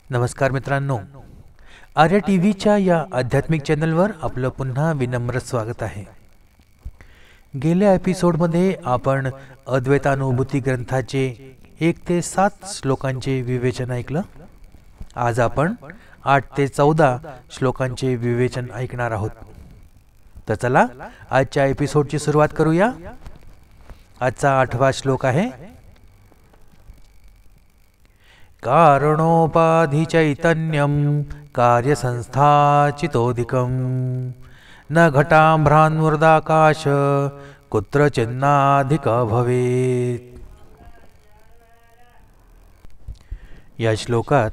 नमस्कार मित्रांनो, आर्य टीव्हीच्या या आध्यात्मिक चॅनलवर आपलं पुन्हा विनम्र स्वागत आहे. गेल्या एपिसोडमध्ये आपण अद्वैतानुभूती ग्रंथाचे 1 ते 7 श्लोकांचे विवेचन ऐकलं. आज आपण 8 ते 14 श्लोकांचे विवेचन ऐकणार आहोत. तर चला आजच्या एपिसोडची सुरुवात करूया. आजचा 8वा श्लोक आहे, कारणोपाधि चैतन्यम कार्यसंस्थाचितोदिकं न घटाम्भ्रान्मृदाकाश कुत्रचिन्नाधिक भवेत्. या श्लोकात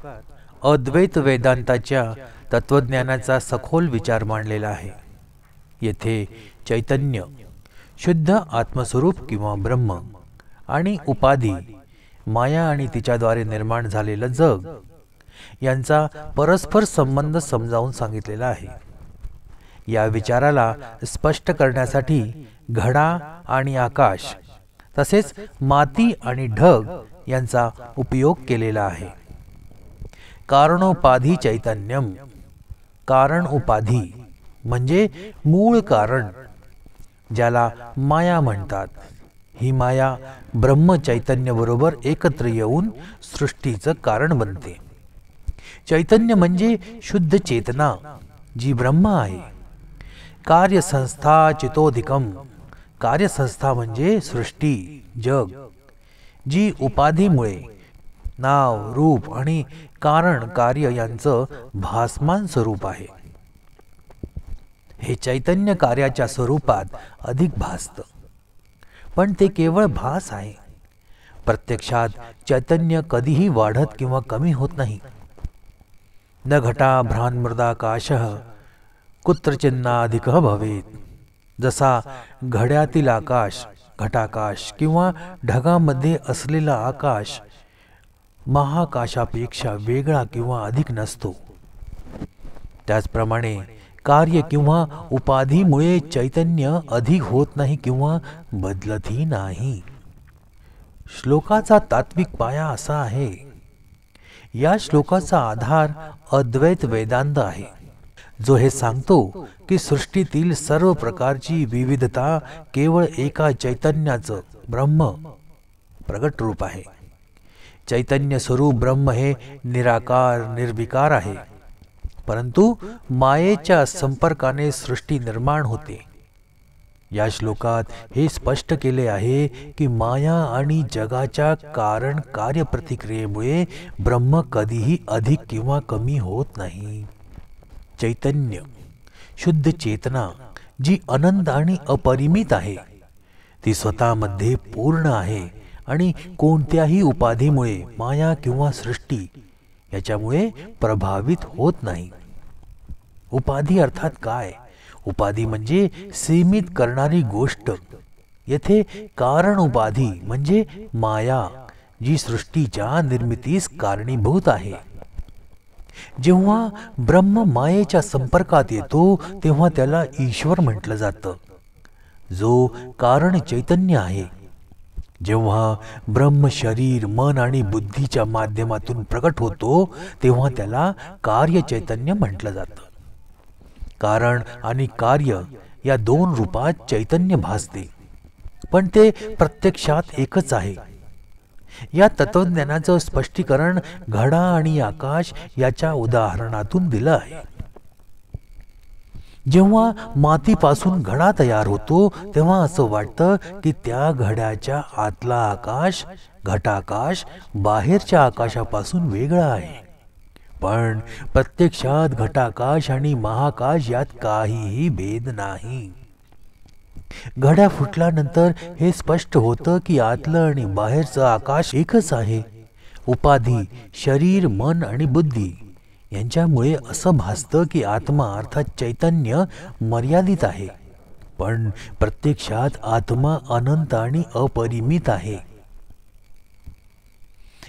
अद्वैत वेदांताच्या तत्वज्ञानाचा सखोल विचार मांडलेला आहे. येथे चैतन्य, शुद्ध आत्मस्वरूप किंवा ब्रह्म आणि उपाधी, माया आणि तिच्याद्वारे निर्माण झालेलं जग यांचा परस्पर संबंध समजावून सांगितलेला आहे. या विचाराला स्पष्ट करण्यासाठी घडा आणि आकाश तसेच माती आणि ढग यांचा उपयोग केलेला आहे. कारणोपाधी चैतन्यम, कारण उपाधी म्हणजे मूळ कारण, ज्याला माया म्हणतात. ही माया ब्रह्म चैतन्य बरोबर एकत्र येऊन सृष्टीचं कारण बनते. चैतन्य म्हणजे शुद्ध चेतना जी ब्रह्म आहे. कार्यसंस्था चितोधिकम, कार्यसंस्था म्हणजे सृष्टी, जग, जी उपाधीमुळे नाव, रूप आणि कारण कार्य यांचं भासमान स्वरूप आहे. हे चैतन्य कार्याच्या स्वरूपात अधिक भासतं, पण ते केवळ भास आहे. प्रत्यक्षात चैतन्य कधीही वाढत किंवा कमी होत नाही. न घटा भ्रान्मृदाकाशः कुत्रचिन्नाधिकः भवेत्. जसा घड्यातील आकाश, घटाकाश किंवा ढगामध्ये असलेला आकाश महाकाशापेक्षा वेगळा किंवा अधिक नसतो, त्याचप्रमाणे कार्य किंवा उपाधीमुळे चैतन्य अधिक होत नाही किंवा बदलतही नाही. श्लोकाचा तात्विक पाया असा आहे. या श्लोकाचा आधार अद्वैत वेदांत आहे, जो हे सांगतो की सृष्टीतील सर्व प्रकारची विविधता केवळ एका चैतन्याचं, ब्रह्म, प्रगट रूप आहे. चैतन्य स्वरूप ब्रह्म हे निराकार, निर्विकार आहे, परंतु मायेच्या संपर्काने सृष्टी निर्माण होते. या श्लोकात हे स्पष्ट केले आहे की माया आणि जगाच्या कारण कार्य प्रतिक्रियेमुळे ब्रह्म कधीही अधिक किंवा कमी होत नाही. चैतन्य, शुद्ध चेतना जी अनंत आणि अपरिमित आहे, ती स्वतःमध्ये पूर्ण आहे आणि कोणत्याही उपाधीमुळे माया किंवा सृष्टी याच्यामुळे प्रभावित होत नाही. उपाधी अर्थात काय? उपाधी म्हणजे सीमित करणारी गोष्ट. येथे कारण उपाधी म्हणजे माया, जी सृष्टीच्या निर्मितीस कारणीभूत आहे. जेव्हा ब्रह्म मायेच्या संपर्कात येतो तेव्हा त्याला ईश्वर म्हटलं जातं, जो कारण चैतन्य आहे. जेव्हा ब्रह्म शरीर, मन आणि बुद्धीच्या माध्यमातून प्रकट होतो तेव्हा त्याला कार्य चैतन्य म्हटलं जातं. कारण आणि कार्य या 2 रूपात चैतन्य भासते, पण ते प्रत्यक्षात एकच आहे. या तत्वज्ञानाचं स्पष्टीकरण घडा आणि आकाश याच्या उदाहरणातून दिलं आहे. जेव्हा मातीपासून घडा तयार होतो तेव्हा असं वाटतं की त्या घड्याच्या आतला आकाश, घटाकाश, बाहेरच्या आकाशापासून वेगळा आहे. पण प्रत्यक्षात घटाकाश आणि महाकाश यात काहीही भेद नाही. घड्या फुटल्यानंतर हे स्पष्ट होतं की आतलं आणि बाहेरचं आकाश एकच आहे. उपाधी, शरीर, मन आणि बुद्धी यांच्यामुळे असं भासतं की आत्मा अर्थात चैतन्य मर्यादित आहे, पण प्रत्यक्षात आत्मा अनंत आणि अपरिमित आहे.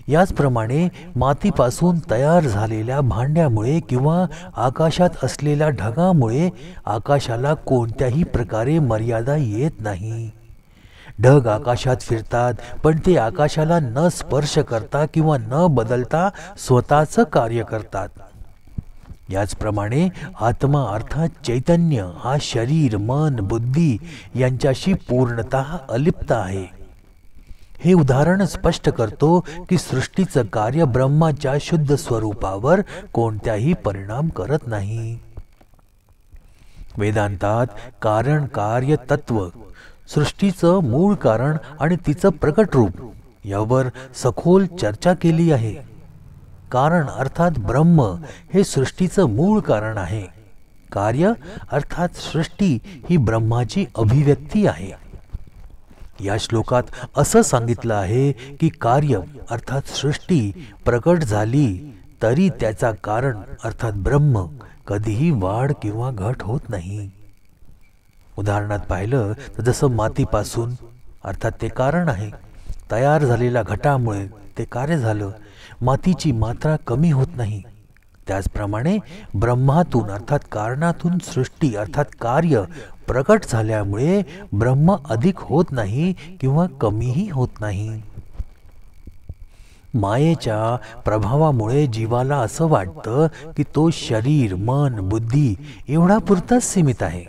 याचप्रमाणे मातीपासून तयार झालेल्या भांड्यामुळे किंवा आकाशात असलेल्या ढगामुळे आकाशाला कोणत्याही प्रकारे मर्यादा येत नाही. ढग आकाशात फिरतात, पण ते आकाशाला न स्पर्श करता किंवा न बदलता स्वतःचं कार्य करतात. याचप्रमाणे आत्मा अर्थात चैतन्य हा शरीर, मन, बुद्धी यांच्याशी पूर्णतः अलिप्त आहे. हे उदाहरण स्पष्ट करतो की सृष्टीचं कार्य ब्रह्माच्या शुद्ध स्वरूपावर कोणत्याही परिणाम करत नाही. वेदांतात कारण कार्य तत्व, सृष्टीचं मूळ कारण आणि तिचं प्रकट रूप यावर सखोल चर्चा केली आहे. कारण अर्थात ब्रह्म हे सृष्टीचं मूळ कारण आहे. कार्य अर्थात सृष्टी ही ब्रह्माची अभिव्यक्ती आहे. या श्लोकात असं सांगितलं आहे की कार्य अर्थात सृष्टी प्रकट झाली तरी त्याचा कारण अर्थात ब्रह्म कधीही वाढ किंवा घट होत नाही. उदाहरणात पाहिलं तर जसं मातीपासून अर्थात ते कारण आहे, तयार झालेल्या घटामुळे ते कार्य झालं, मातीची मात्रा कमी होत नाही. त्याचप्रमाणे ब्रह्मातून अर्थात कारणातून सृष्टी अर्थात कार्य प्रकट झाल्यामुळे ब्रह्म अधिक होत नाही किंवा कमीही होत नाही. मायेच्या प्रभावामुळे जीवाला असं वाटतं की तो शरीर, मन, बुद्धी एवढा पुरताच सीमित आहे.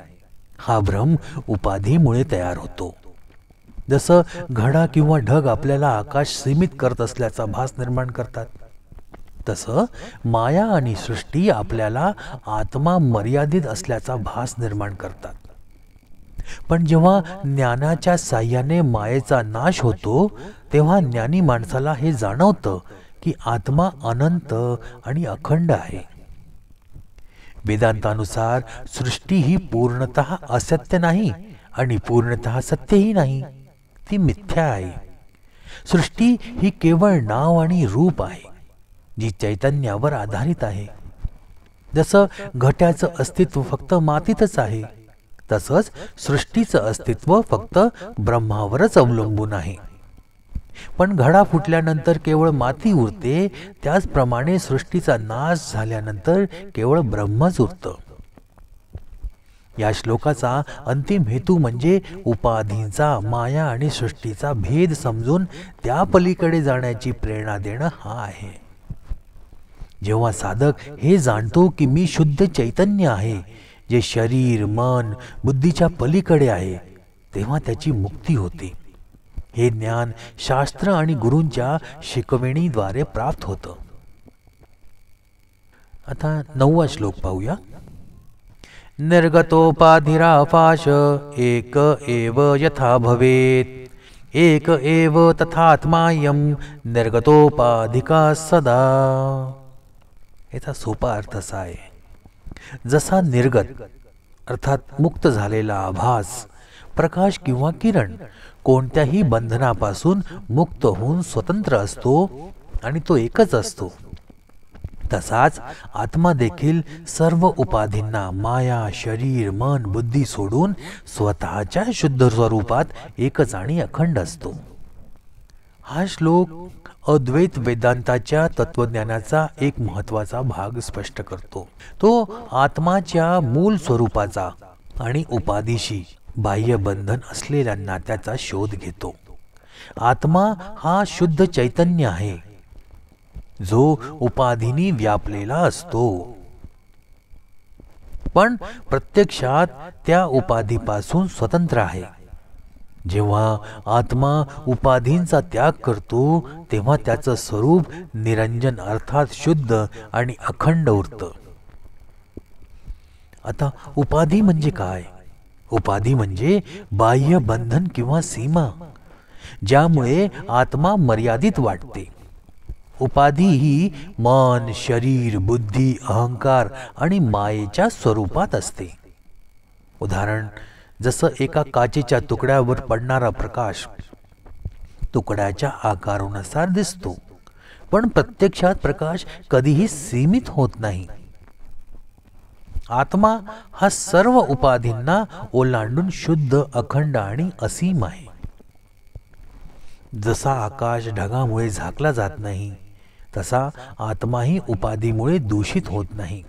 हा भ्रम उपाधीमुळे तयार होतो. जसं घडा किंवा ढग आपल्याला आकाश सीमित करत असल्याचा भास निर्माण करतात, तसं माया आणि सृष्टी आपल्याला आत्मा मर्यादित असल्याचा भास निर्माण करतात. पण जेव्हा ज्ञानाच्या साह्याने मायेचा नाश होतो तेव्हा ज्ञानी माणसाला हे जाणवतं की आत्मा अनंत आणि अखंड आहे. वेदांतानुसार सृष्टी ही पूर्णतः असत्य नाही आणि पूर्णतः सत्यही नाही, ती मिथ्या आहे. सृष्टी ही केवळ नाव आणि रूप आहे जी चैतन्यावर आधारित आहे. जसं घट्याचं अस्तित्व फक्त मातीतच आहे, तसंच सृष्टीचं अस्तित्व फक्त ब्रह्मावरच अवलंबून आहे. पण घडा फुटल्यानंतर केवळ माती उरते, त्याचप्रमाणे सृष्टीचा नाश झाल्यानंतर केवळ ब्रह्मच उरतं. या श्लोकाचा अंतिम हेतू म्हणजे उपाधींचा, माया आणि सृष्टीचा भेद समजून त्या पलीकडे जाण्याची प्रेरणा देणं हा आहे. जेव्हा साधक हे जाणतो की मी शुद्ध चैतन्य आहे जे शरीर, मन, बुद्धीच्या पलीकडे आहे, तेव्हा त्याची मुक्ती होते. हे ज्ञान शास्त्र आणि गुरूंच्या शिकवणीद्वारे प्राप्त होतं. आता 9वा श्लोक पाहूया. निर्गतोपाधिरापाश एक एव यथा भवेत् एक एव तथात्मायं निर्गतोपाधिका सदा. याचा सोपा अर्थ असा आहे, जसा निर्गत अर्थात मुक्त झालेला आभास, प्रकाश किंवा किरण कोणत्याही बंधनापासून मुक्त होऊन स्वतंत्र असतो आणि तो एकच असतो, तसाच आत्मा देखील सर्व उपाधींना, माया, शरीर, मन, बुद्धी सोडून स्वतःच्या शुद्ध स्वरूपात एकच आणि अखंड असतो. हा श्लोक अद्वैत वेदांताच्या तत्वज्ञानाचा एक महत्त्वाचा भाग स्पष्ट करतो. तो आत्माच्या मूल स्वरूपाचा आणि उपाधीशी बाह्य बंधन असलेल्या नात्याचा शोध घेतो. आत्मा हा शुद्ध चैतन्य आहे जो उपाधींनी व्यापलेला असतो, पण प्रत्यक्षात त्या उपाधीपासून स्वतंत्र आहे. जेव्हा आत्मा उपाधींचा त्याग करतो तेव्हा त्याचं स्वरूप निरंजन अर्थात शुद्ध आणि अखंड उरतं. आता उपाधी म्हणजे काय? उपाधी म्हणजे बाह्य बंधन किंवा सीमा, ज्यामुळे आत्मा मर्यादित वाटते. उपाधी ही मन, शरीर, बुद्धी, अहंकार आणि मायेच्या स्वरूपात असते. उदाहरण, जसं एका काचेच्या तुकड्यावर पडणारा प्रकाश तुकड्याच्या आकारानुसार दिसतो, पण प्रत्यक्षात प्रकाश कधीही सीमित होत नाही. आत्मा हा सर्व उपाधींना ओलांडून शुद्ध, अखंड आणि असीम आहे. जसा आकाश ढगामुळे झाकला जात नाही, तसा आत्माही उपाधीमुळे दूषित होत नाही.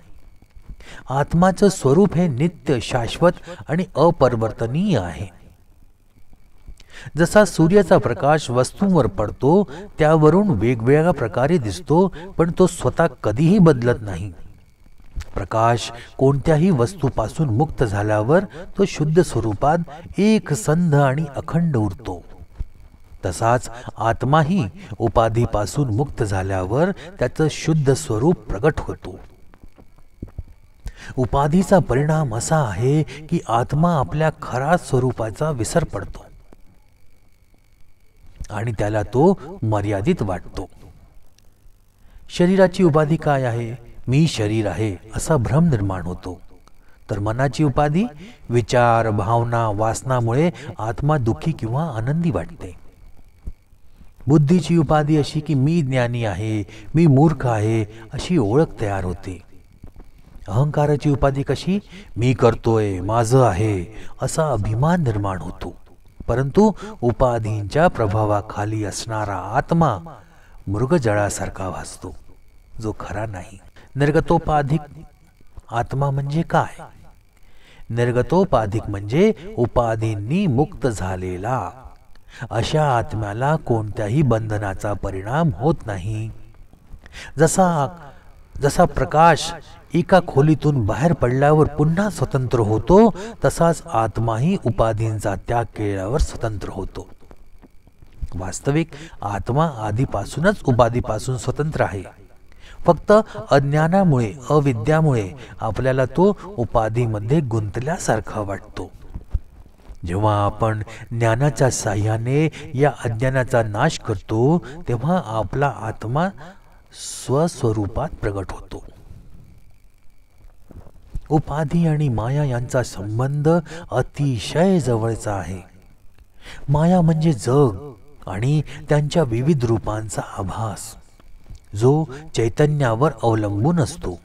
आत्माचं स्वरूप हे नित्य, शाश्वत आणि अपरिवर्तनीय आहे. जसा सूर्याचा प्रकाश वस्तूंवर पडतो त्यावरून वेगवेगळ्या प्रकारे दिसतो, पण तो स्वतः कधीही बदलत नाही. प्रकाश कोणत्याही वस्तूपासून मुक्त झाल्यावर तो शुद्ध स्वरूपात एकसंध आणि अखंड उरतो. तसाच आत्माही उपाधीपासून मुक्त झाल्यावर त्याचं शुद्ध स्वरूप प्रगट होतो. उपाधीचा परिणाम असा आहे की आत्मा आपल्या खऱ्या स्वरूपाचा विसर पडतो आणि त्याला तो मर्यादित वाटतो. शरीराची उपाधी काय आहे? मी शरीर आहे असा भ्रम निर्माण होतो. तर मनाची उपाधी विचार, भावना, वासनामुळे आत्मा दुःखी किंवा आनंदी वाटते. बुद्धीची उपाधी अशी की मी ज्ञानी आहे, मी मूर्ख आहे अशी ओळख तयार होते. अहंकाराची उपाधी कशी? मी करतोय, माझं आहे असा अभिमान निर्माण होतो. परंतु उपाधींच्या प्रभावाखाली असणारा आत्मा मृगजळासारखा भासतो, जो खरा नाही. निर्गतोपाधिक आत्मा म्हणजे काय? निर्गतोपाधिक म्हणजे उपाधींनी मुक्त झालेला. अशा आत्म्याला कोणत्याही बंधनाचा परिणाम होत नाही. जसा प्रकाश एका खोलीतून बाहेर पडल्यावर पुन्हा स्वतंत्र होतो, तसाच आत्माही उपाधींचा त्याग केल्यावर स्वतंत्र होतो. वास्तविक आत्मा आधीपासूनच उपाधीपासून स्वतंत्र आहे. फक्त अज्ञानामुळे, अविद्यामुळे आपल्याला तो उपाधीमध्ये गुंतल्यासारखा वाटतो. जेव्हा आपण ज्ञानाच्या साह्याने या अज्ञानाचा नाश करतो, तेव्हा आपला आत्मा स्वस्वरूपात प्रगट होतो. उपाधी आणि माया यांचा संबंध अतिशय जवळचा आहे. माया म्हणजे जग आणि त्यांच्या विविध रूपांचा आभास, जो चैतन्यावर अवलंबून असतो.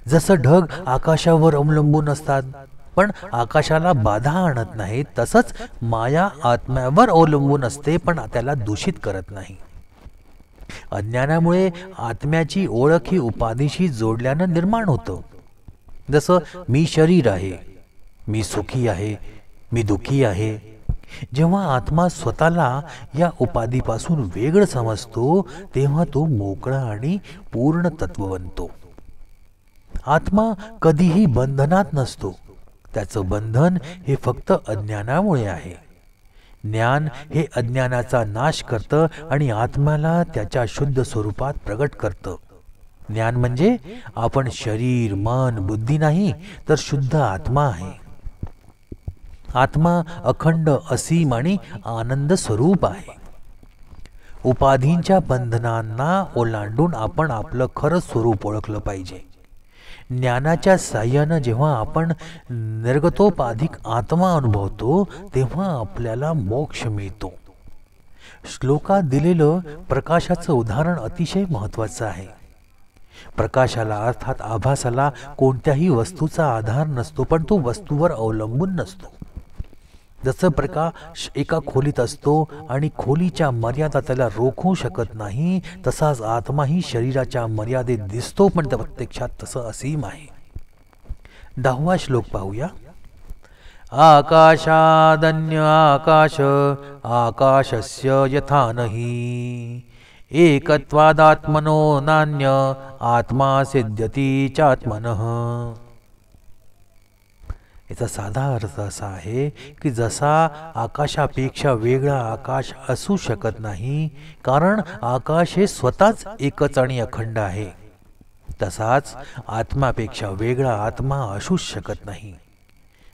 जसं ढग आकाशावर अवलंबून असतात पण आकाशाला बाधा आणत नाही, तसंच माया आत्म्यावर अवलंबून असते पण त्याला दूषित करत नाही. अज्ञानामुळे आत्म्याची ओळख ही उपाधीशी जोडल्यानं निर्माण होतं. जसं मी शरीर आहे, मी सुखी आहे, मी दुःखी आहे. जेव्हा आत्मा स्वतःला या उपाधीपासून वेगळं समजतो, तेव्हा तो मोकळा आणि पूर्ण तत्व बनतो. आत्मा कधीही बंधनात नसतो. त्याचं बंधन हे फक्त अज्ञानामुळे आहे. ज्ञान हे अज्ञानाचा नाश करतं आणि आत्म्याला त्याच्या शुद्ध स्वरूपात प्रगट करतं. ज्ञान म्हणजे आपण शरीर, मन, बुद्धी नाही, तर शुद्ध आत्मा आहे. आत्मा अखंड, असीम आणि आनंद स्वरूप आहे. उपाधींच्या बंधनांना ओलांडून आपण आपलं खरं स्वरूप ओळखलं पाहिजे. ज्ञानाच्या साह्यानं जेव्हा आपण निर्गतोपाधिक आत्मा अनुभवतो, तेव्हा आपल्याला मोक्ष मिळतो. श्लोकात दिलेलं प्रकाशाचं उदाहरण अतिशय महत्त्वाचं आहे. प्रकाशाला अर्थात आभासाला कोणत्याही वस्तूचा आधार नसतो, पण तो वस्तूवर अवलंबून नसतो. जसं प्रकाश एका खोलीत असतो आणि खोलीच्या मर्यादा त्याला रोखू शकत नाही, तसाच आत्माही शरीराच्या मर्यादेत दिसतो, पण त्या प्रत्यक्षात तसं असीम आहे. 10वा श्लोक पाहूया. आकाशादन्य आकाश आकाशस्य यथा नहि एकत्वादात्मनो नान्य आत्मा सिद्ध्यति चात्मनः. याचा साधा अर्थ असा आहे की जसा आकाशापेक्षा वेगळा आकाश असू शकत नाही, कारण आकाश हे स्वतःच एकच आणि अखंड आहे, तसाच आत्मापेक्षा वेगळा आत्मा असूच शकत नाही.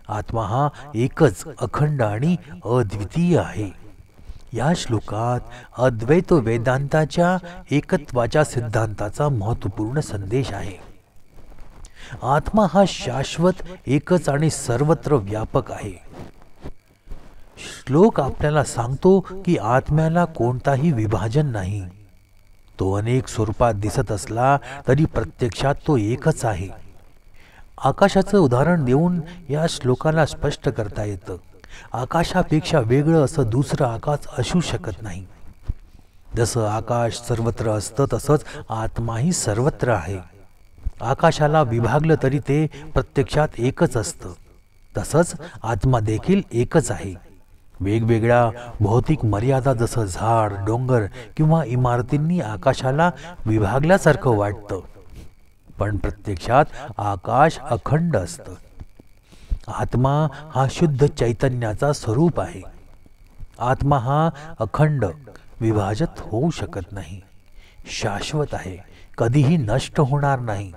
आत्मा हा एकच, अखंड आणि अद्वितीय आहे. या श्लोकात अद्वैत वेदांताच्या एकत्वाच्या सिद्धांताचा महत्त्वपूर्ण संदेश आहे. आत्मा हा शाश्वत, एकच आणि सर्वत्र व्यापक आहे. श्लोक आपल्याला सांगतो की आत्म्याला कोणताही विभाजन नाही. तो अनेक स्वरूपात दिसत असला तरी प्रत्यक्षात तो एकच आहे. आकाशाचं उदाहरण देऊन या श्लोकाला स्पष्ट करता येतं. आकाशापेक्षा वेगळं असं दुसरं आकाश असू शकत नाही. जसं आकाश सर्वत्र असतं, तसंच आत्माही सर्वत्र आहे. आकाशाला विभागलं तरी ते प्रत्यक्षात एकच असतं, तसंच आत्मा देखील एकच आहे. वेगवेगळ्या भौतिक मर्यादा जसं झाड, डोंगर किंवा इमारतींनी आकाशाला विभागल्यासारखं वाटतं, पण प्रत्यक्षात आकाश अखंड असतं. आत्मा हा शुद्ध चैतन्याचा स्वरूप आहे. आत्मा हा अखंड, विभाजित होऊ शकत नाही, शाश्वत आहे, कधीही नष्ट होणार नाही,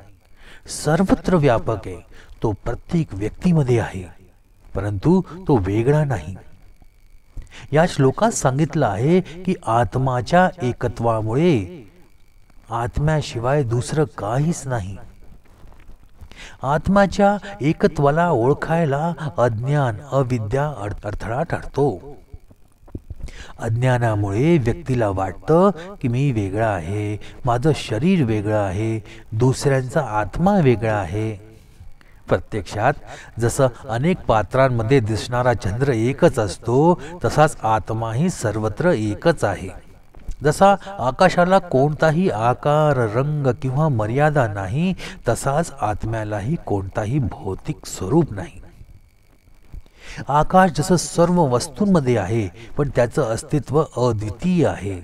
सर्वत्र व्यापक आहे. तो प्रत्येक व्यक्तीमध्ये आहे, परंतु तो वेगळा नाही. या श्लोकात सांगितलं आहे की आत्माच्या एकत्वामुळे आत्म्याशिवाय दुसरं काहीच नाही. आत्म्याच्या एकत्वाला ओळखायला अज्ञान, अविद्या अडथळा ठरतो. अज्ञानामुळे व्यक्तीला वाटतं की मी वेगळा आहे, माझं शरीर वेगळं आहे, दुसऱ्यांचा आत्मा वेगळा आहे. प्रत्यक्षात जसं अनेक पात्रांमध्ये दिसणारा चंद्र एकच असतो, तसाच आत्माही सर्वत्र एकच आहे. जसा आकाशाला कोणताही आकार, रंग किंवा मर्यादा नाही, तसाच आत्म्यालाही कोणताही भौतिक स्वरूप नाही. आकाश जसं सर्व वस्तूंमध्ये आहे, पण त्याचं अस्तित्व अद्वितीय आहे,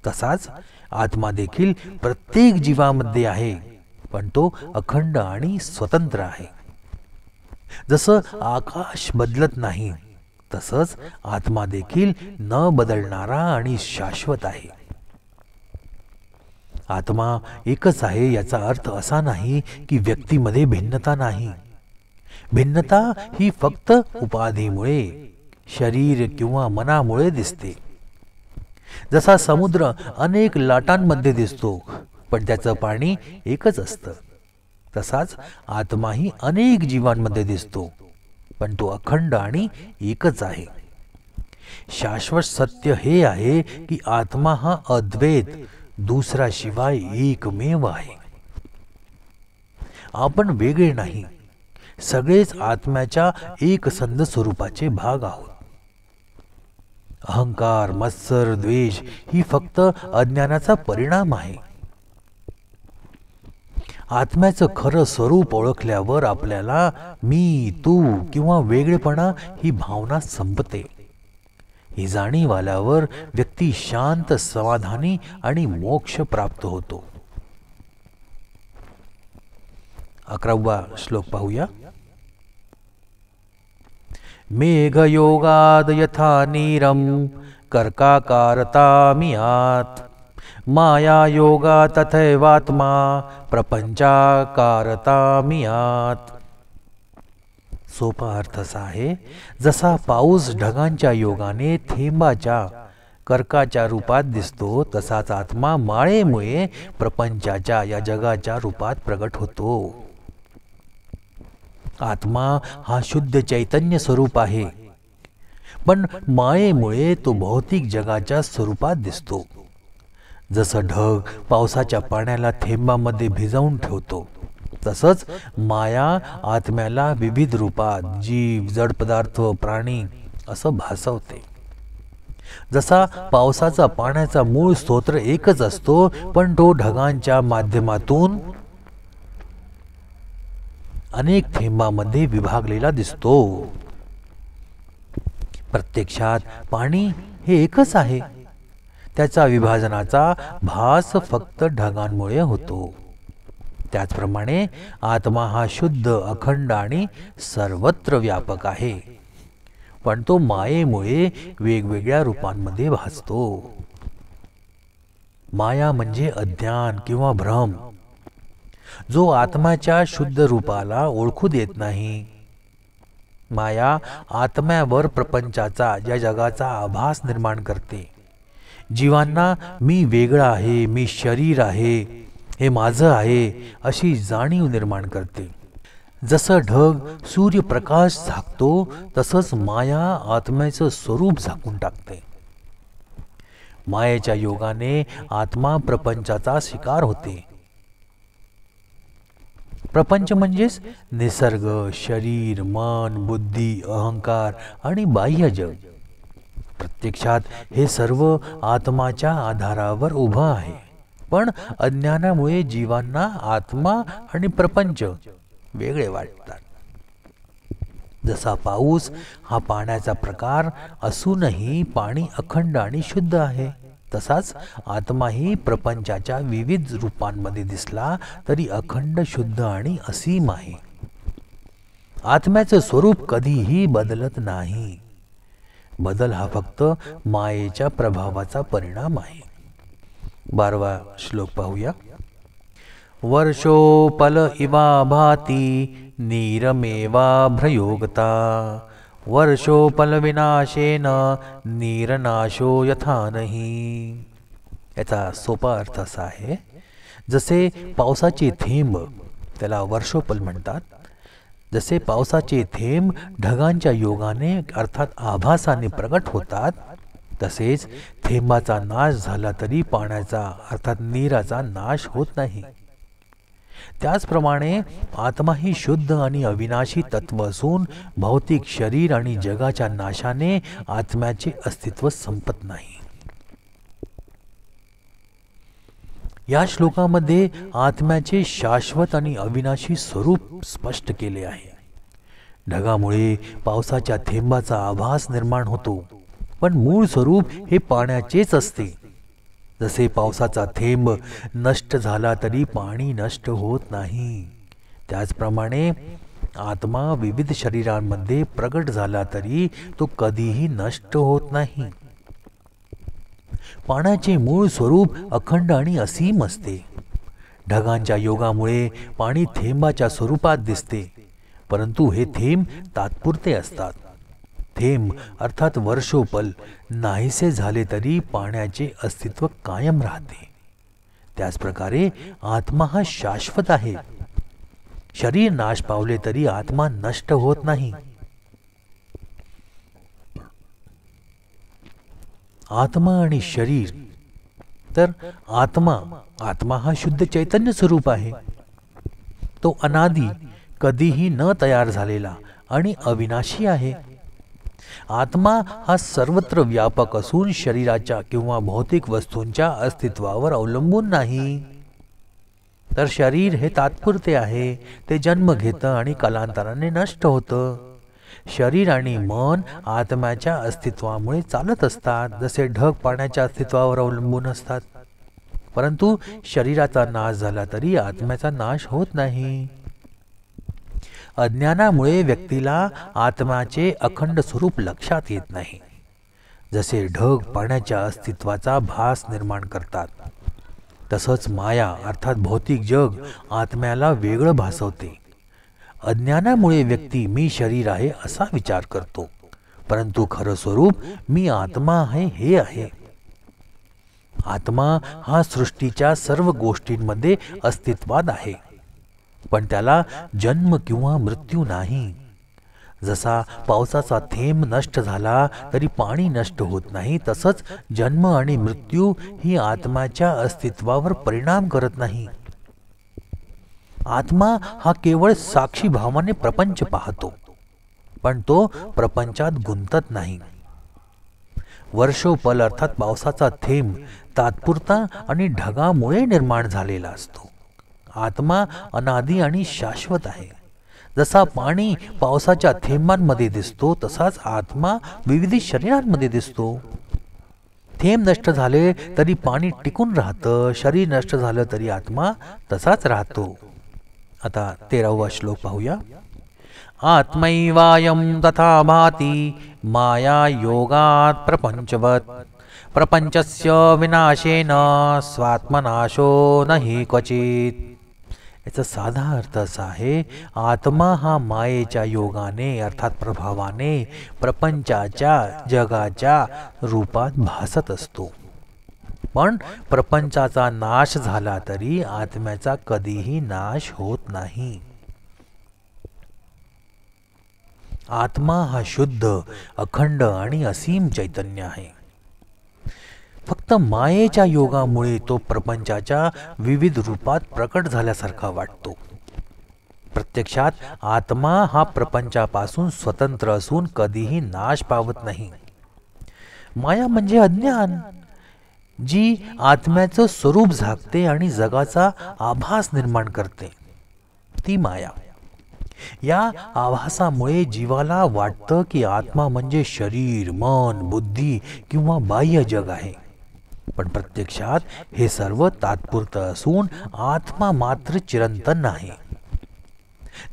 तसाच आत्मा देखील प्रत्येक जीवामध्ये आहे, पण तो अखंड आणि स्वतंत्र आहे. जसं आकाश बदलत नाही, तसंच आत्मा देखील न बदलणारा आणि शाश्वत आहे. आत्मा एकच आहे याचा अर्थ असा नाही की व्यक्तीमध्ये भिन्नता नाही. भिन्नता ही फक्त उपाधीमुळे, शरीर किंवा मनामुळे दिसते. जसा समुद्र अनेक लाटांमध्ये दिसतो, पण त्याचं पाणी एकच असतं, तसाच आत्माही अनेक जीवांमध्ये दिसतो, पण तो अखंड आणि एकच आहे. शाश्वत सत्य हे आहे की आत्मा हा अद्वैत, दुसरा शिवाय एकमेव आहे. आपण वेगळे नाही, सगळेच आत्म्याच्या एकसंध स्वरूपाचे भाग आहोत. अहंकार, मत्सर, द्वेष ही फक्त अज्ञानाचा परिणाम आहे. आत्म्याचं खरं स्वरूप ओळखल्यावर आपल्याला मी, तू किंवा वेगळेपणा ही भावना संपते. ही जाणीव आल्यावर व्यक्ती शांत, समाधानी आणि मोक्ष प्राप्त होतो. 11वा श्लोक पाहूया. मेघयोगाद यथा नीरम कर्काकारतामियात माया योगा तथैवात्मा प्रपंचाकारतामियात. सोपा अर्थ असा आहे, जसा पाऊस ढगांच्या योगाने थेंबाच्या, कर्काच्या रूपात दिसतो, तसाच आत्मा मायेमुळे प्रपंचाच्या, या जगाच्या रूपात प्रगट होतो. आत्मा हा शुद्ध चैतन्य स्वरूप आहे, पण मायेमुळे तो भौतिक जगाच्या स्वरूपात दिसतो. जसं ढग पावसाच्या पाण्याला थेंबामध्ये भिजवून ठेवतो, तसंच माया आत्म्याला विविध रूपात जीव, जड पदार्थ, प्राणी असं भासवते. जसा पावसाचा पाण्याचा मूळ स्तोत्र एकच असतो, पण तो ढगांच्या माध्यमातून अनेक थेंबामध्ये विभागलेला दिसतो. प्रत्यक्षात पाणी हे एकच आहे, त्याचा विभाजनाचा भास फक्त ढगांमुळे होतो. त्याचप्रमाणे आत्मा हा शुद्ध, अखंड आणि सर्वत्र व्यापक आहे, पण तो मायेमुळे वेगवेगळ्या रूपांमध्ये भासतो. माया म्हणजे अज्ञान किंवा भ्रम, जो आत्म्याच्या शुद्ध रूपाला ओळखू देत नाही. माया आत्म्यावर प्रपंचाचा, या जगाचा आभास निर्माण करते. जीवांना मी वेगळा आहे, मी शरीर आहे, हे माझं आहे अशी जाणीव निर्माण करते. जसं ढग सूर्यप्रकाश झाकतो, तसंच माया आत्म्याचं स्वरूप झाकून टाकते. मायेच्या योगाने आत्मा प्रपंचाचा शिकार होते. प्रपंच म्हणजेच निसर्ग, शरीर, मन, बुद्धी, अहंकार आणि बाह्य जग. प्रत्यक्षात हे सर्व आत्माच्या आधारावर उभं आहे, पण अज्ञानामुळे जीवांना आत्मा आणि प्रपंच वेगळे वाटतात. जसा पाऊस हा पाण्याचा प्रकार असूनही पाणी अखंड आणि शुद्ध आहे, तसाच आत्माही प्रपंचाच्या विविध रूपांमध्ये दिसला तरी अखंड, शुद्ध आणि असीम आहे. आत्म्याचं स्वरूप कधीही बदलत नाही. बदल हा फक्त मायेच्या प्रभावाचा परिणाम आहे. 12वा श्लोक पाहूया. वर्षोपल इवा भाती नीरमेवाभ्रयोगता वर्षोपल विनाशेन नीरनाशो यथा नाही. याचा सोपा अर्थ असा आहे, जसे पावसाचे थेंब, त्याला वर्षोपल म्हणतात, जसे पावसाचे थेंब ढगांच्या योगाने अर्थात आभासाने प्रगट होतात, तसेच थेंबाचा नाश झाला तरी पाण्याचा अर्थात नीराचा नाश होत नाही. त्याचप्रमाणे आत्मा ही शुद्ध आणि अविनाशी तत्व असून भौतिक शरीर आणि जगाच्या नाशाने आत्म्याचे अस्तित्व संपत नाही. या श्लोकामध्ये आत्म्याचे शाश्वत आणि अविनाशी स्वरूप स्पष्ट केले आहे. ढगामुळे पावसाच्या थेंबाचा आभास निर्माण होतो, पण मूळ स्वरूप हे पाण्याचेच असते. जसे पावसाचा थेंब नष्ट झाला तरी पाणी नष्ट होत नाही, त्याचप्रमाणे आत्मा विविध शरीरांमध्ये प्रगट झाला तरी तो कधीही नष्ट होत नाही. पाण्याचे मूळ स्वरूप अखंड आणि असीम असते. ढगांच्या योगामुळे पाणी थेंबाच्या स्वरूपात दिसते, परंतु हे थेंब तात्पुरते असतात. थेंब अर्थात वर्षोपल नाहीसे झाले तरी पाण्याचे अस्तित्व कायम राहते. त्याचप्रकारे आत्मा हा शाश्वत आहे. शरीर नाश पावले तरी आत्मा नष्ट होत नाही. आत्मा आणि शरीर, तर आत्मा हा शुद्ध चैतन्य स्वरूप आहे. तो अनादी, कधीही न तयार झालेला आणि अविनाशी आहे. आत्मा हा सर्वत्र व्यापक असून शरीराच्या किंवा भौतिक वस्तूंच्या अस्तित्वावर अवलंबून नाही. तर शरीर हे तात्पुरते आहे, ते जन्म घेतं आणि कालांतराने नष्ट होतं. शरीर आणि मन आत्म्याच्या अस्तित्वामुळे चालत असतात, जसे ढग पाण्याच्या अस्तित्वावर अवलंबून असतात. परंतु शरीराचा नाश झाला तरी आत्म्याचा नाश होत नाही. अज्ञानामुळे व्यक्तीला आत्म्याचे अखंड स्वरूप लक्षात येत नाही. जसे ढग पाण्याच्या अस्तित्वाचा भास निर्माण करतात, तसंच माया अर्थात भौतिक जग आत्म्याला वेगळं भासवते. अज्ञानामुळे व्यक्ती मी शरीर आहे असा विचार करतो, परंतु खरं स्वरूप मी आत्मा आहे हे आहे. आत्मा हा सृष्टीच्या सर्व गोष्टींमध्ये अस्तित्वात आहे, पण त्याला जन्म किंवा मृत्यू नाही. जसा पावसाचा थेंब नष्ट झाला तरी पाणी नष्ट होत नाही, तसंच जन्म आणि मृत्यू ही आत्म्याच्या अस्तित्वावर परिणाम करत नाही. आत्मा हा केवळ साक्षी भावाने प्रपंच पाहतो, पण तो प्रपंचात गुंतत नाही. वर्षोपल अर्थात पावसाचा थेंब तात्पुरता आणि ढगामुळे निर्माण झालेला असतो. आत्मा अनादी आणि शाश्वत आहे. जसा पाणी पावसाच्या थेंबांमध्ये दिसतो, तसाच आत्मा विविध शरीरांमध्ये दिसतो. थेंब नष्ट झाले तरी पाणी टिकून राहतं, शरीर नष्ट झालं तरी आत्मा तसाच राहतो. आता 13वा श्लोक पाहूया. आत्मैवायं तथा भाति माया योगात् प्रपंचवत् प्रपंचस्य विनाशेन स्वात्मनाशो नहि क्वचित. याचा साधा अर्थ असा आहे, आत्मा हा मायेच्या योगाने अर्थात प्रभावाने प्रपंचाच्या जगाच्या रूपात भासत असतो, पण प्रपंचाचा नाश झाला तरी आत्म्याचा कधीही नाश होत नाही. आत्मा हा शुद्ध, अखंड आणि असीम चैतन्य आहे. फक्त मायेच्या योगामुळे तो प्रपंचाच्या विविध रूपात प्रकट झाल्यासारखा वाटतो. प्रत्यक्षात आत्मा हा प्रपंचापासून स्वतंत्र असून कधीही नाश पावत नाही. माया म्हणजे अज्ञान, जी आत्म्याचं स्वरूप झाकते आणि जगाचा आभास निर्माण करते, ती माया. या आभासामुळे जीवाला वाटतं की आत्मा म्हणजे शरीर, मन, बुद्धी किंवा बाह्य जग आहे. पण प्रत्यक्षात हे सर्व तात्पुरतं असून आत्मा मात्र चिरंतन आहे.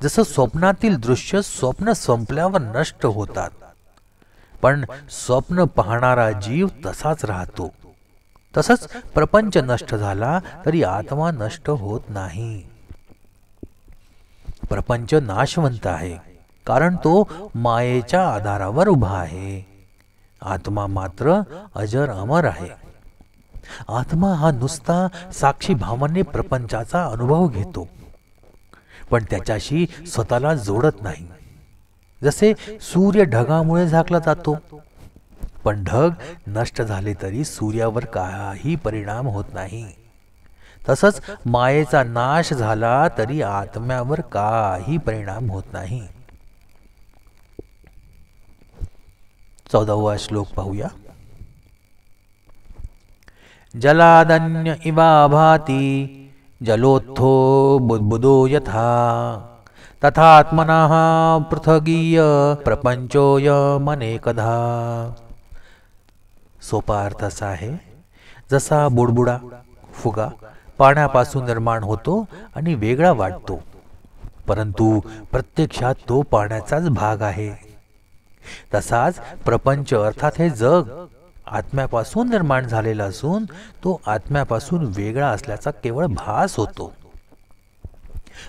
जसं स्वप्नातील दृश्य स्वप्न संपल्यावर नष्ट होतात, पण स्वप्न पाहणारा जीव तसाच राहतो. तसंच प्रपंच नष्ट झाला तरी आत्मा नष्ट होत नाही. प्रपंच नाशवंत आहे, कारण तो मायेच्या आधारावर उभा आहे. आत्मा मात्र अजर अमर आहे. आत्मा हा नुसता साक्षी भावाने प्रपंचाचा अनुभव घेतो, पण त्याच्याशी स्वतःला जोडत नाही. जसे सूर्य ढगामुळे झाकला जातो, पण ढग नष्ट झाले तरी सूर्यावर काही परिणाम होत नाही. तसंच मायेचा नाश झाला तरी आत्म्यावर काही परिणाम होत नाही. 14वा श्लोक पाहूया. जलादन्य इवा भाति जलोत्थो बुद्बुदो यथा तथात्मनः पृथगीय प्रपंचोऽयमनेकधा. सोपा अर्थ असा आहे, जसा बुडबुडा फुगा पाण्यापासून निर्माण होतो आणि वेगळा वाटतो, परंतु प्रत्यक्षात तो पाण्याचाच भाग आहे, तसाच प्रपंच अर्थात हे जग आत्म्यापासून निर्माण झालेला असून तो आत्म्यापासून वेगळा असल्याचा केवळ भास होतो.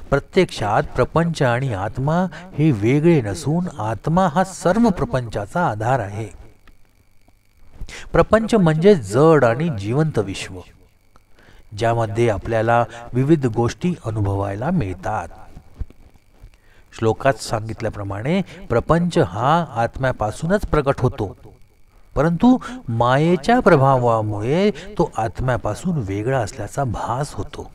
प्रत्यक्षात प्रपंच आणि आत्मा हे वेगळे नसून आत्मा हा सर्व प्रपंचाचा आधार आहे. प्रपंच म्हणजे जड आणि जिवंत विश्व, ज्यामध्ये आपल्याला विविध गोष्टी अनुभवायला मिळतात. श्लोकात सांगितल्याप्रमाणे प्रपंच हा आत्म्यापासूनच प्रकट होतो, परंतु मायेच्या प्रभावामुळे तो आत्म्यापासून वेगळा असल्याचा भास होतो.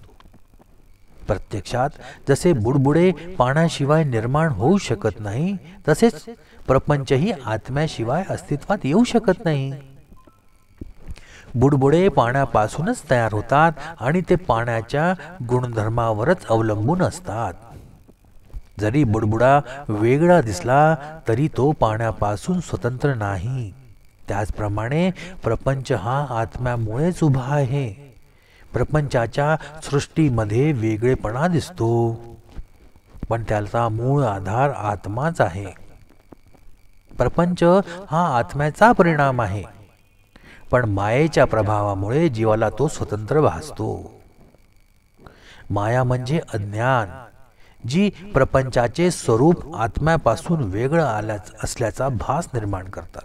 प्रत्यक्षात जसे बुडबुडे पाण्याशिवाय निर्माण होऊ शकत नाही, तसेच प्रपंचही आत्म्याशिवाय अस्तित्वात येऊ शकत नाही. बुडबुडे पाण्यापासूनच तयार होतात आणि ते पाण्याच्या गुणधर्मावरच अवलंबून असतात. जरी बुडबुडा वेगळा दिसला तरी तो पाण्यापासून स्वतंत्र नाही. त्याचप्रमाणे प्रपंच हा आत्म्यामुळेच उभा आहे. प्रपंचाच्या सृष्टीमध्ये वेगळेपणा दिसतो, पण त्याचा मूळ आधार आत्माच आहे. प्रपंच हा आत्म्याचा परिणाम आहे, पण मायेच्या प्रभावामुळे जीवाला तो स्वतंत्र भासतो. माया म्हणजे अज्ञान, जी प्रपंचाचे स्वरूप आत्म्यापासून वेगळं असल्याचा भास निर्माण करतात.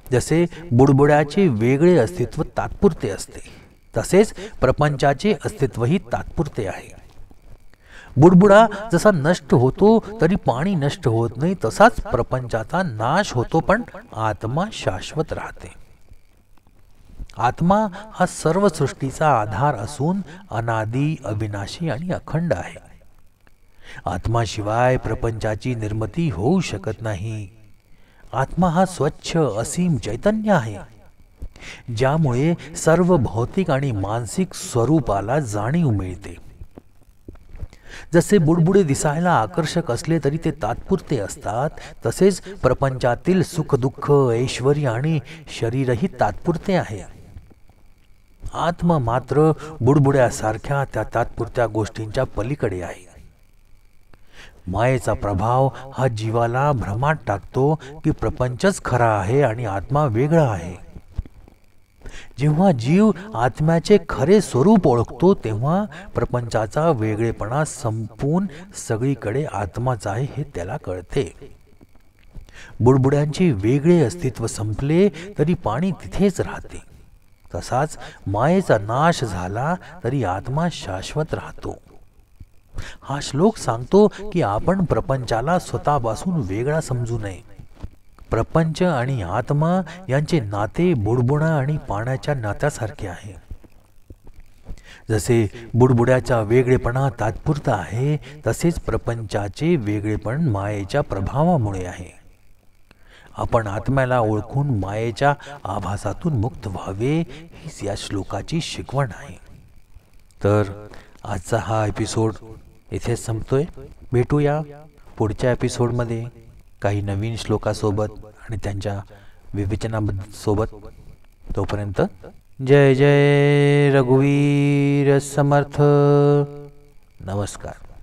जसे बुडबुड्याचे वेगळे अस्तित्व तात्पुरते असते, तसेच प्रपंचाचे अस्तित्वही तात्पुरते आहे. बुडबुडा जसा नष्ट होतो तरी पाणी नष्ट होत नाही, तसाच प्रपंचाचा नाश होतो, पण आत्मा शाश्वत राहते. आत्मा हा सर्व सृष्टीचा आधार असून अनादी, अविनाशी आणि अखंड आहे. आत्माशिवाय प्रपंचाची निर्मिती होऊ शकत नाही. आत्मा हा स्वच्छ असीम चैतन्य आहे, ज्यामुळे सर्व भौतिक आणि मानसिक स्वरूपाला जाणीव मिळते. जसे बुडबुडे दिसायला आकर्षक असले तरी ते तात्पुरते असतात, तसेच प्रपंचातील सुख दुःख, ऐश्वर्य आणि शरीरही तात्पुरते आहे. आत्मा मात्र बुडबुड्यासारख्या त्या तात्पुरत्या गोष्टींच्या पलीकडे आहे. मायेचा प्रभाव हा जीवाला भ्रमात टाकतो की प्रपंचच खरा आहे आणि आत्मा वेगळा आहे. जेव्हा जीव आत्म्याचे खरे स्वरूप ओळखतो तेव्हा प्रपंचाचा वेगळेपणा संपून सगळीकडे आत्माच आहे हे त्याला कळते. बुडबुड्यांचे वेगळे अस्तित्व संपले तरी पाणी तिथेच राहते, तसाच मायेचा नाश झाला तरी आत्मा शाश्वत राहतो. हा श्लोक सांगतो की आपण प्रपंचाला स्वतःपासून वेगळा समजू नये. प्रपंच आणि आत्मा यांचे नाते बुडबुडा आणि पाण्याच्या नात्यासारखे आहे. जसे बुडबुड्याचा वेगळेपणा तात्पुरता आहे, तसेच प्रपंचाचे वेगळेपण मायेच्या प्रभावामुळे आहे. आपण आत्म्याला ओळखून मायेच्या आभासातून मुक्त व्हावे, हीच या श्लोकाची शिकवण आहे. तर आजचा हा एपिसोड इथेच संपतोय. भेटूया पुढच्या एपिसोडमध्ये काही नवीन श्लोकासोबत आणि त्यांच्या विवेचनासोबत. तोपर्यंत जय जय रघुवीर समर्थ. नमस्कार.